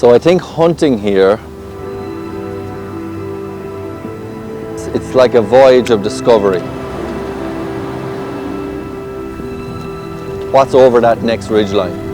So I think hunting here, it's like a voyage of discovery. What's over that next ridgeline?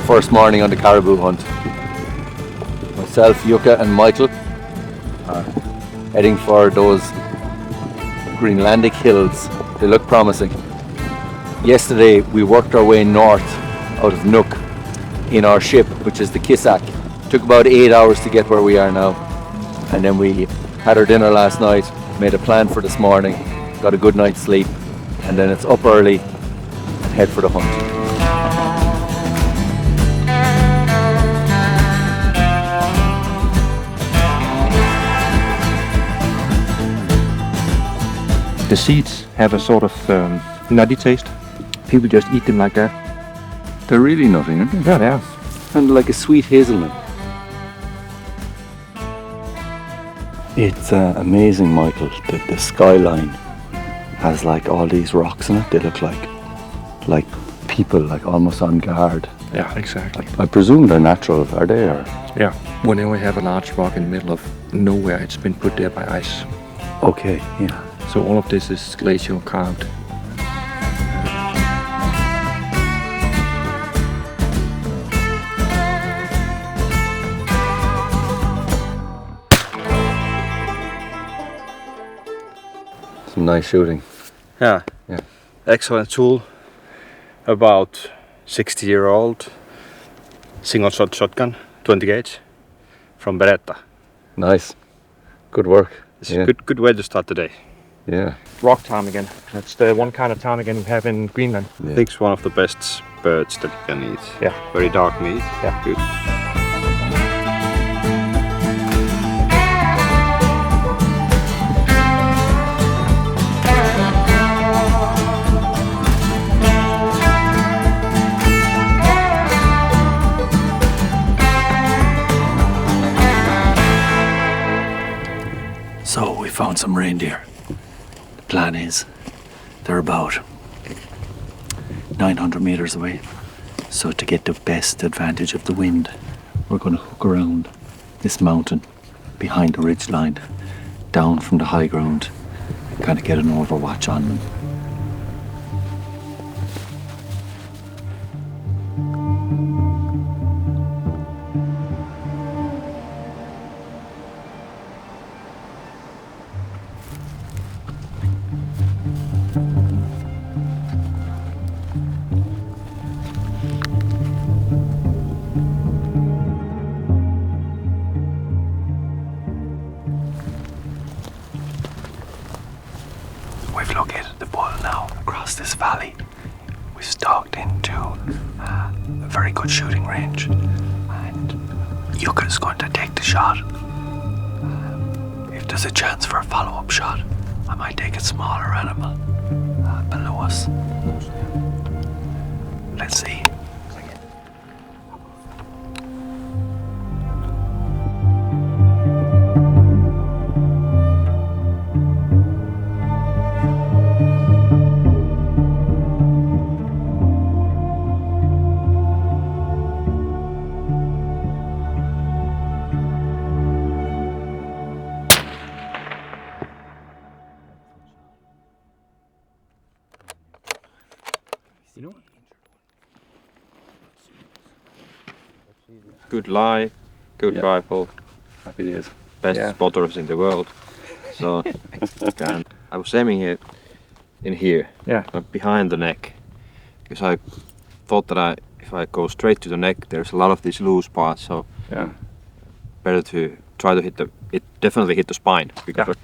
First morning on the caribou hunt. Myself, Yuka and Michael are heading for those Greenlandic hills. They look promising. Yesterday we worked our way north out of Nuuk in our ship, which is the KISAQ. Took about 8 hours to get where we are now. And then we had our dinner last night, made a plan for this morning, got a good night's sleep, and then it's up early and head for the hunt. The seeds have a sort of nutty taste. People just eat them like that. They're really nutty, aren't they? Yeah, they are. And like a sweet hazelnut. It's amazing, Michael, that the skyline has like all these rocks in it. They look like people, like almost on guard. Yeah, exactly. I presume they're natural, are they? Or? Yeah. Whenever we have a large rock in the middle of nowhere, it's been put there by ice. Okay, yeah. So all of this is glacial carved. Some nice shooting. Yeah. Yeah. Excellent tool. About 60-year-old single shot shotgun, 20 gauge from Beretta. Nice. Good work. It's a good way to start the day. Yeah. Rock ptarmigan. That's the one kind of ptarmigan we have in Greenland. I think it's one of the best birds that you can eat. Yeah. Very dark meat. Yeah. Good. So we found some reindeer. The plan is they're about 900 meters away. So to get the best advantage of the wind, we're going to hook around this mountain behind the ridge line, down from the high ground, and kind of get an overwatch on them. We've located the bull now across this valley. We've stalked into a very good shooting range, and Yuka's going to take the shot. If there's a chance for a follow-up shot, I might take a smaller animal below us. Let's see. Good lie, good Yeah. rifle, Happy days. best Yeah. spotters in the world. So I was aiming it in here, behind the neck, because I thought that if I go straight to the neck, there's a lot of these loose parts. So better to try to hit it definitely hit the spine because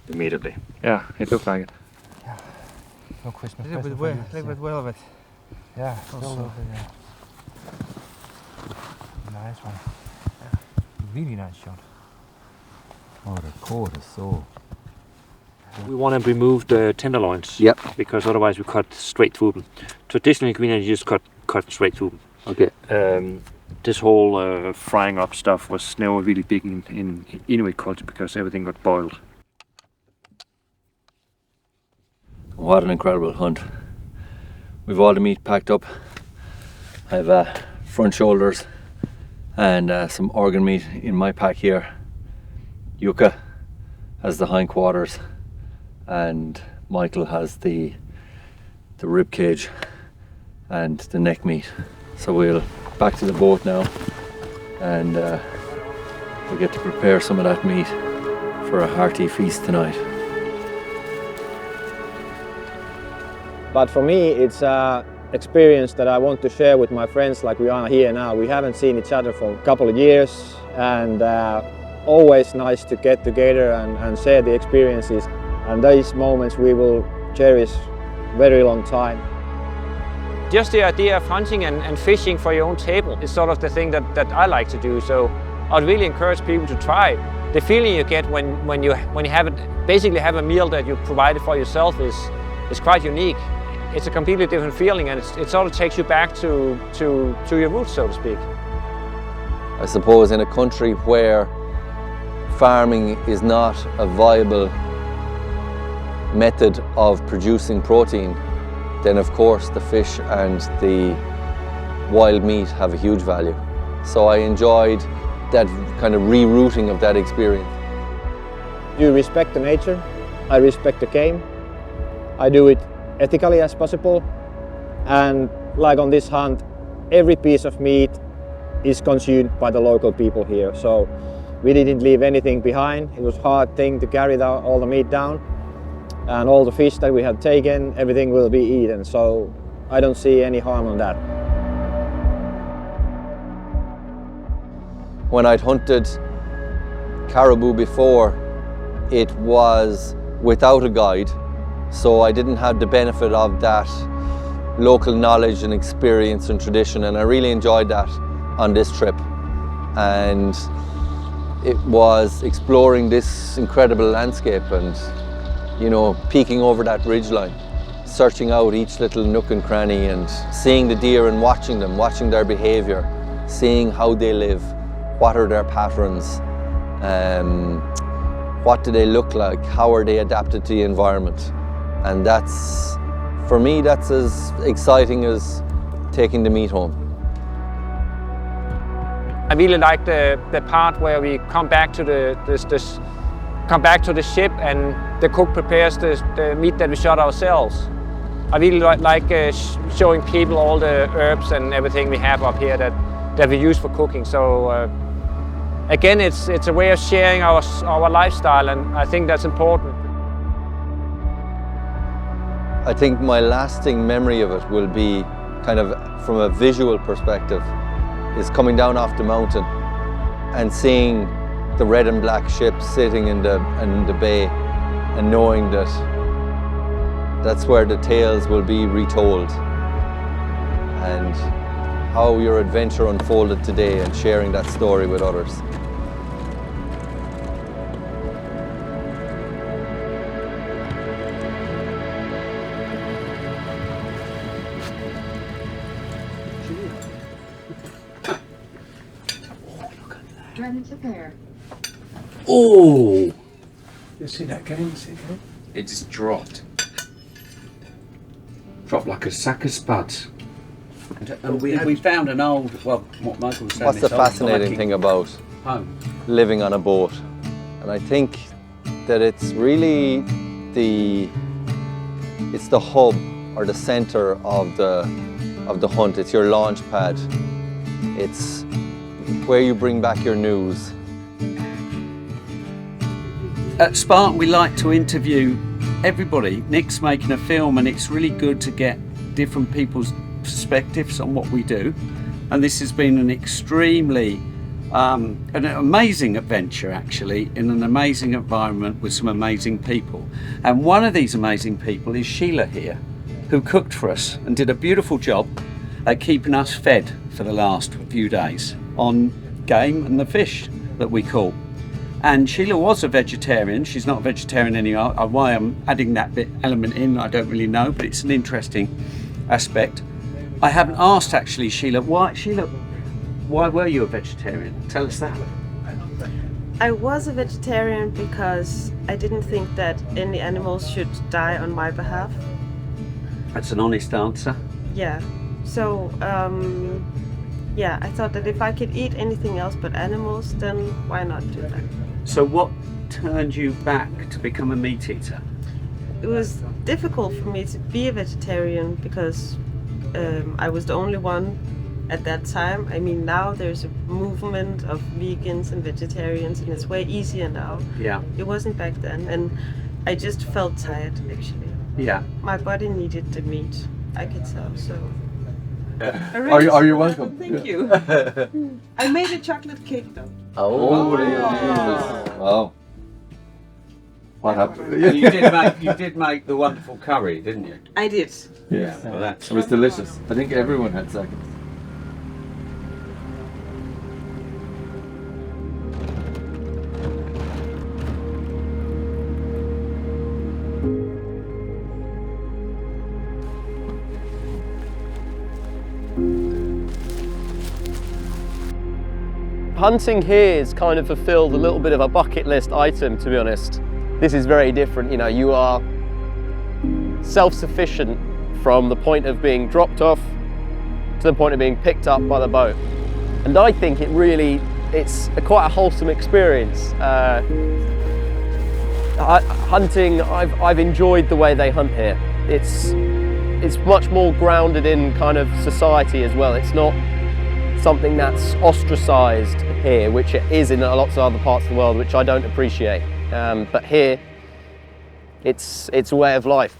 immediately. Yeah, it looked like it. Yeah. No Christmas. A little bit velvet. Yeah. Also, nice one. Yeah. Really nice shot. Oh, the cord is so. We want to remove the tenderloins. Yep. Because otherwise we cut straight through them. Traditionally in Greenland you just cut straight through them. Okay. This whole frying up stuff was never really big in Inuit culture because everything got boiled. What an incredible hunt. We've all the meat packed up. I have front shoulders and some organ meat in my pack here. Jukka has the hindquarters and Michael has the rib cage and the neck meat. So we'll back to the boat now and we'll get to prepare some of that meat for a hearty feast tonight. But for me, it's an experience that I want to share with my friends like we are here now. We haven't seen each other for a couple of years, and always nice to get together and share the experiences. And these moments we will cherish very long time. Just the idea of hunting and fishing for your own table is sort of the thing that I like to do. So I'd really encourage people to try. The feeling you get when you basically have a meal that you provided for yourself is quite unique. It's a completely different feeling, and it sort of takes you back to your roots, so to speak. I suppose in a country where farming is not a viable method of producing protein, then of course the fish and the wild meat have a huge value. So I enjoyed that kind of rerouting of that experience. You respect the nature, I respect the game. I do it ethically as possible, and like on this hunt, every piece of meat is consumed by the local people here. So we didn't leave anything behind. It was a hard thing to carry all the meat down, and all the fish that we have taken, everything will be eaten. So I don't see any harm on that. When I'd hunted caribou before, it was without a guide. So I didn't have the benefit of that local knowledge and experience and tradition, and I really enjoyed that on this trip. And it was exploring this incredible landscape and, you know, peeking over that ridgeline, searching out each little nook and cranny and seeing the deer and watching them, watching their behavior, seeing how they live, what are their patterns, what do they look like, how are they adapted to the environment. And that's, for me, that's as exciting as taking the meat home. I really like the part where we come back to the ship and the cook prepares the meat that we shot ourselves. I really like showing people all the herbs and everything we have up here that we use for cooking. So again, it's a way of sharing our lifestyle, and I think that's important. I think my lasting memory of it will be kind of from a visual perspective, is coming down off the mountain and seeing the red and black ship sitting in the bay and knowing that that's where the tales will be retold and how your adventure unfolded today and sharing that story with others. Ready to pair. Oh! You see that? Get in, see that? It just dropped. Dropped like a sack of spuds. And we found an old, well, what Michael was saying. What's the fascinating thing about home? Living on a boat? And I think that it's really the hub or the center of the hunt. It's your launch pad. It's where you bring back your news. At Spartan we like to interview everybody. Nick's making a film and it's really good to get different people's perspectives on what we do. And this has been an extremely, an amazing adventure actually, in an amazing environment with some amazing people. And one of these amazing people is Sheila here, who cooked for us and did a beautiful job at keeping us fed for the last few days on game and the fish that we caught. And Sheila was a vegetarian. She's not a vegetarian anymore. Why I'm adding that element in, I don't really know, but it's an interesting aspect. I haven't asked actually, Sheila, why were you a vegetarian? Tell us that. I was a vegetarian because I didn't think that any animals should die on my behalf. That's an honest answer. Yeah. So, yeah, I thought that if I could eat anything else but animals, then why not do that? So what turned you back to become a meat eater? It was difficult for me to be a vegetarian because I was the only one at that time. I mean, now there's a movement of vegans and vegetarians and it's way easier now. Yeah. It wasn't back then, and I just felt tired actually. Yeah. My body needed the meat, I could tell, so. Are you welcome? Thank you. I made a chocolate cake though. Oh, Jesus. Wow. What happened? You did make the wonderful curry, didn't you? I did. Yeah, Well, it was delicious. I think everyone had seconds. Hunting here is kind of fulfilled a little bit of a bucket list item, to be honest. This is very different, you know, you are self-sufficient from the point of being dropped off to the point of being picked up by the boat. And I think it's quite a wholesome experience. Hunting, I've enjoyed the way they hunt here. It's much more grounded in kind of society as well. It's not something that's ostracized here, which it is in lots of other parts of the world, which I don't appreciate. But here, it's a way of life.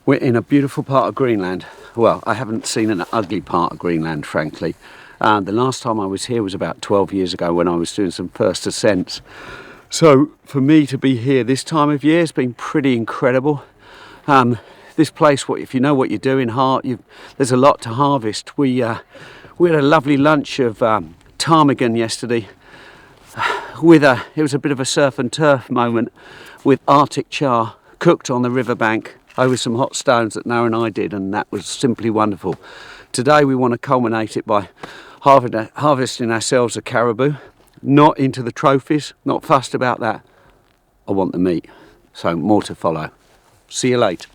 We're in a beautiful part of Greenland. Well, I haven't seen an ugly part of Greenland, frankly. The last time I was here was about 12 years ago when I was doing some first ascents. So for me to be here this time of year has been pretty incredible. This place, if you know what you're doing, there's a lot to harvest. We had a lovely lunch of ptarmigan yesterday. It was a bit of a surf and turf moment with Arctic char cooked on the riverbank over some hot stones that Noah and I did, and that was simply wonderful. Today we want to culminate it by harvesting ourselves a caribou. Not into the trophies, not fussed about that. I want the meat, so more to follow. See you later.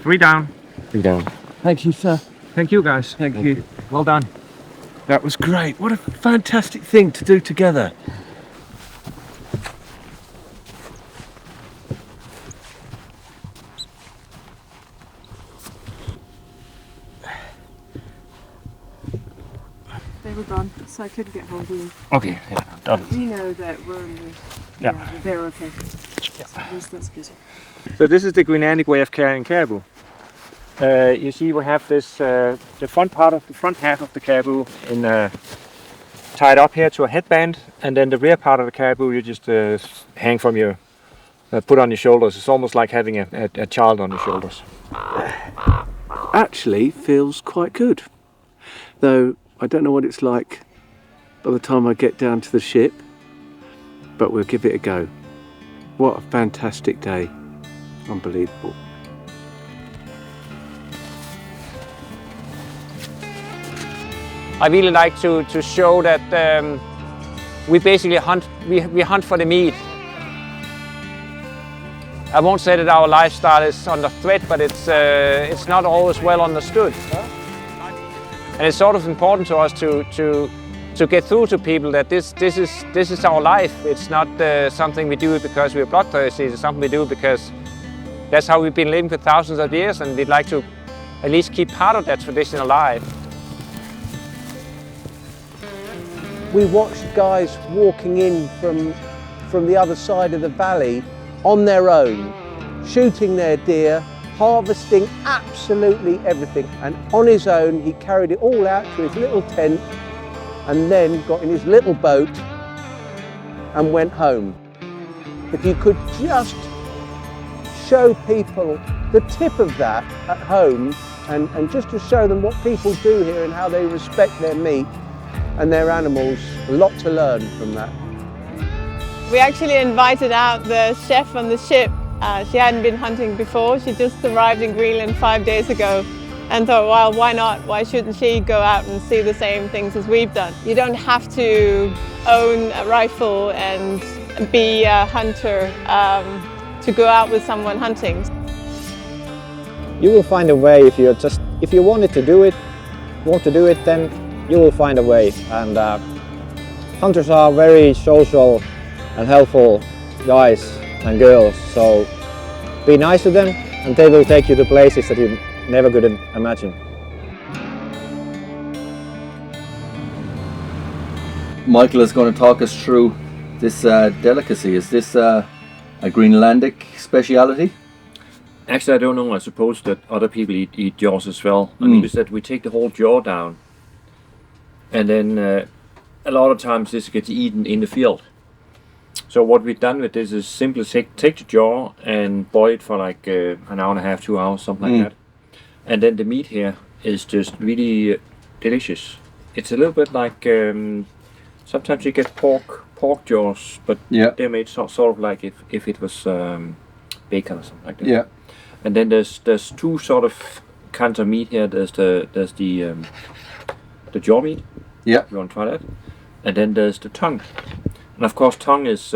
Three down. Thank you, sir. Thank you, guys. Thank you. Well done. That was great. What a fantastic thing to do together. They were gone, so I couldn't get hold of them. Okay, yeah, done. We know that we're in the... Yeah. They're okay. That's good. So this is the Greenlandic way of carrying caribou. You see we have this, the front half of the caribou tied up here to a headband, and then the rear part of the caribou you just hang from your, put on your shoulders. It's almost like having a child on your shoulders. Actually feels quite good, though I don't know what it's like by the time I get down to the ship, but we'll give it a go. What a fantastic day. Unbelievable. I really like to show that we basically hunt, we hunt for the meat. I won't say that our lifestyle is under threat, but it's not always well understood. And it's sort of important to us to get through to people that this is our life. It's not something we do because we're bloodthirsty. It's something we do because that's how we've been living for thousands of years, and we'd like to at least keep part of that tradition alive. We watched guys walking in from the other side of the valley on their own, shooting their deer, harvesting absolutely everything, and on his own he carried it all out to his little tent and then got in his little boat and went home. If you could just show people the tip of that at home and just to show them what people do here and how they respect their meat and their animals, a lot to learn from that. We actually invited out the chef on the ship. She hadn't been hunting before. She just arrived in Greenland 5 days ago and thought, well, why not? Why shouldn't she go out and see the same things as we've done? You don't have to own a rifle and be a hunter to go out with someone hunting. You will find a way if you want to do it, then you will find a way. And hunters are very social and helpful guys and girls, so be nice to them and they will take you to places that you never could imagine. Michael is going to talk us through this delicacy. Is this a Greenlandic speciality? Actually, I don't know. I suppose that other people eat jaws as well. I mean, is that we take the whole jaw down, and then a lot of times this gets eaten in the field. So what we've done with this is simply take the jaw and boil it for like an hour and a half, 2 hours, something like that. And then the meat here is just really delicious. It's a little bit like sometimes you get pork jaws, but they're made sort of like if it was bacon or something like that. Yeah. And then there's two sort of kinds of meat here. There's the jaw meat. Yeah. If you want to try that. And then there's the tongue. And of course, tongue is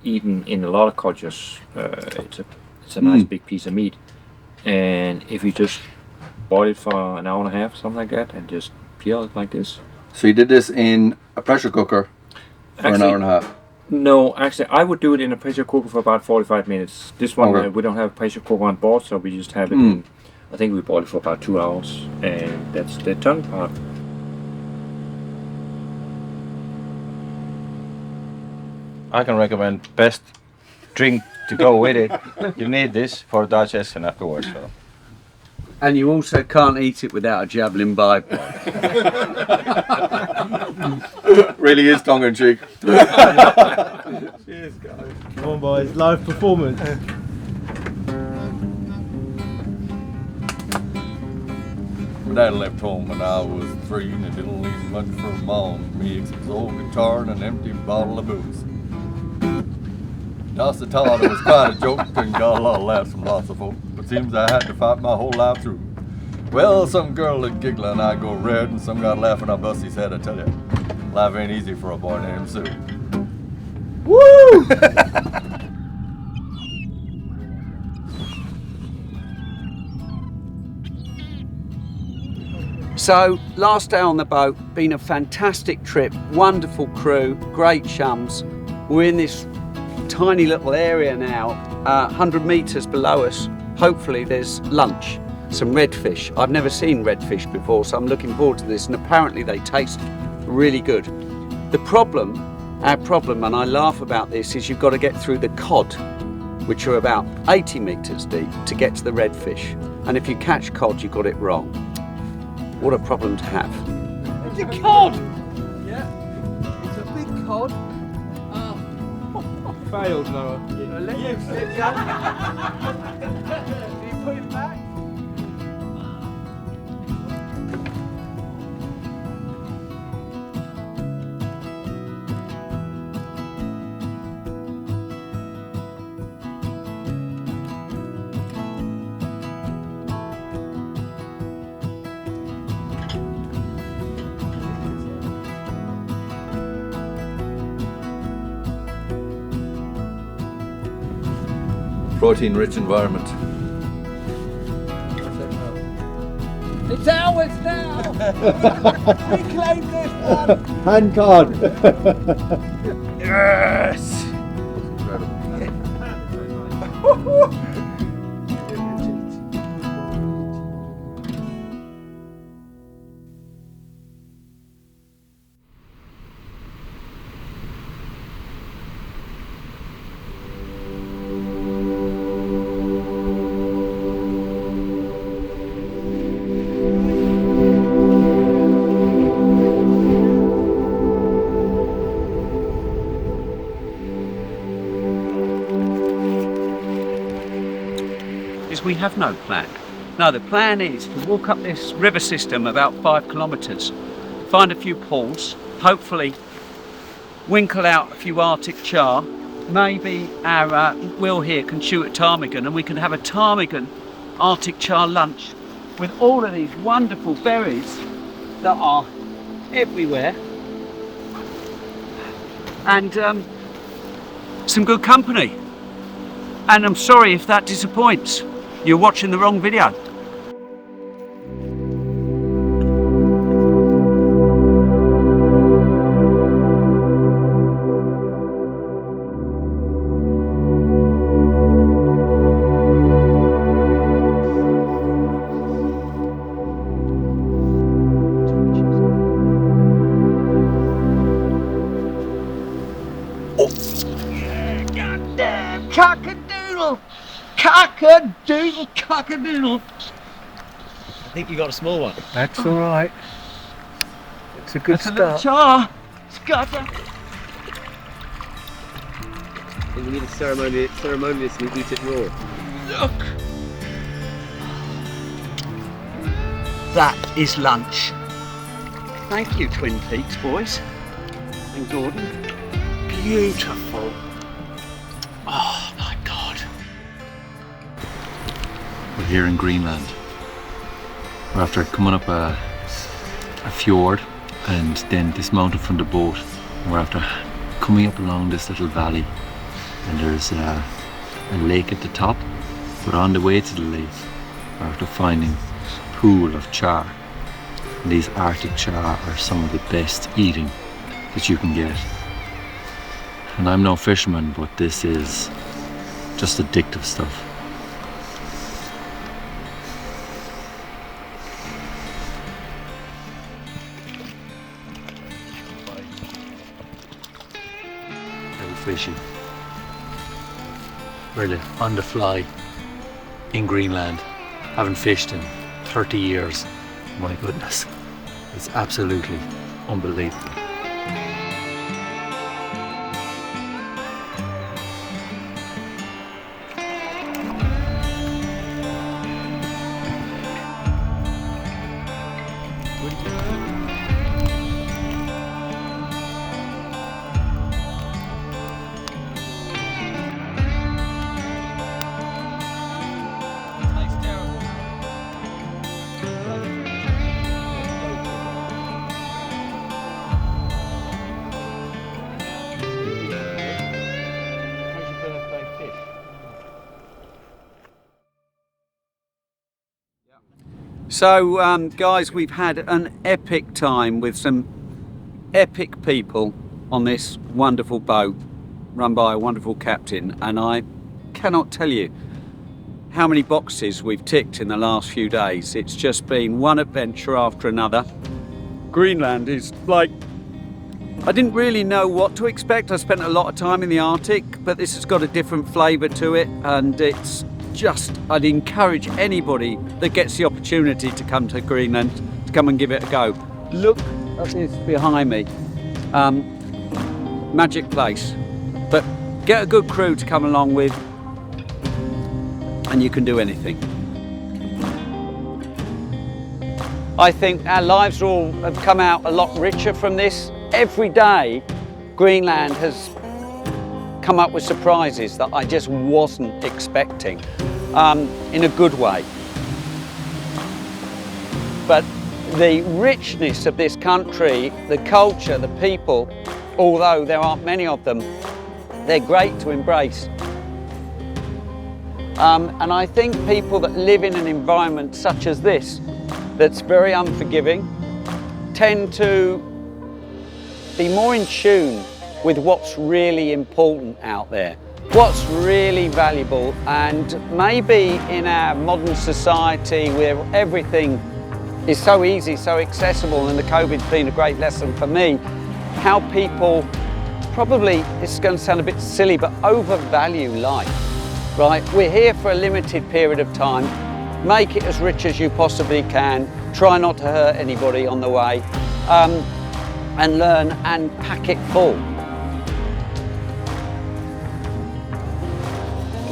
eaten in a lot of cultures. It's a nice big piece of meat. And if you just boil it for an hour and a half, something like that, and just peel it like this. So you did this in a pressure cooker for an hour and a half? No, actually, I would do it in a pressure cooker for about 45 minutes. This one, we don't have a pressure cooker on board, so we just have it in, I think we boil it for about 2 hours, and that's the tongue part. I can recommend best drink to go with it. You need this for digestion afterwards. So. And you also can't eat it without a javelin bipod. Really is tongue in cheek. Cheers, guys. Come on, boys. Live performance. Dad left home when I was 3 and it didn't leave much for Mom. Me except his old guitar and an empty bottle of booze. Tossed the thought it was quite a joke and got a lot of laughs from lots of folk, but seems I had to fight my whole life through. Well, some girl would giggle and I go red, and some guy laughing I bust his head, I tell you. Life ain't easy for a boy named Sue. Woo! So, last day on the boat, been a fantastic trip, wonderful crew, great chums. We're in this tiny little area now, 100 metres below us. Hopefully there's lunch, some redfish. I've never seen redfish before, so I'm looking forward to this, and apparently they taste really good. Our problem, and I laugh about this, is you've got to get through the cod, which are about 80 metres deep, to get to the redfish. And if you catch cod, you got it wrong. What a problem to have. The cod! Yeah. cod. Failed, Noah. You put it back. Protein-rich environment. It's ours now! We claim this one! Hand cod. Yes! We have no plan. No, the plan is to walk up this river system about 5 kilometres, find a few pools, hopefully winkle out a few Arctic char. Maybe our Will here can shoot a ptarmigan and we can have a ptarmigan Arctic char lunch with all of these wonderful berries that are everywhere and some good company. And I'm sorry if that disappoints. You're watching the wrong video. Cock-a-doodle! Cock-a-doodle, cock-a-doodle! I think you got a small one. That's all right. It's a good That's a little start. char. Scutter. I think we need to ceremoniously eat it raw. Look. That is lunch. Thank you, Twin Peaks boys. And Gordon. Beautiful. Oh my God. We're here in Greenland. We're after coming up a fjord and then dismounting from the boat. And we're after coming up along this little valley and there's a lake at the top. But on the way to the lake, we're after finding a pool of char. And these Arctic char are some of the best eating that you can get. And I'm no fisherman, but this is just addictive stuff. Fishing. Really, on the fly in Greenland. Haven't fished in 30 years. My goodness, it's absolutely unbelievable. So guys, we've had an epic time with some epic people on this wonderful boat run by a wonderful captain, and I cannot tell you how many boxes we've ticked in the last few days. It's just been one adventure after another. Greenland is like, I didn't really know what to expect. I spent a lot of time in the Arctic, but this has got a different flavour to it, and it's just, I'd encourage anybody that gets the opportunity to come to Greenland to come and give it a go. Look at this behind me. magic place. But get a good crew to come along with and you can do anything. I think our lives all have come out a lot richer from this. Every day Greenland has come up with surprises that I just wasn't expecting, in a good way. But the richness of this country, the culture, the people, although there aren't many of them, they're great to embrace. And I think people that live in an environment such as this, that's very unforgiving, tend to be more in tune with what's really important out there, what's really valuable. And maybe in our modern society where everything is so easy, so accessible, and the COVID's been a great lesson for me, how people probably, it's going to sound a bit silly, but overvalue life, right? We're here for a limited period of time. Make it as rich as you possibly can. Try not to hurt anybody on the way, and learn and pack it full.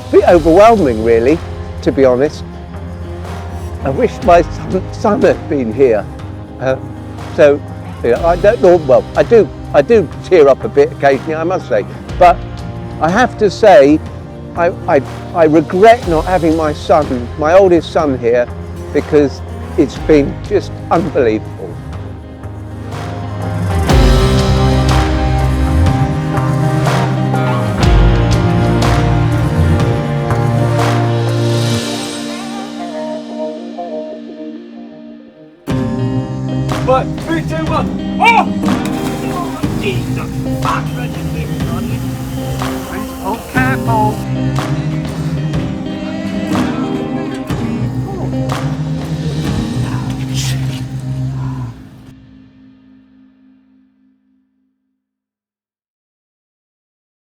A bit overwhelming, really, to be honest. I wish my son had been here. So, you know, I don't know. Well, I do tear up a bit occasionally, I must say. But I have to say, I regret not having my son, my oldest son, here, because it's been just unbelievable. But 3, 2, 1. Oh! Jesus fuck!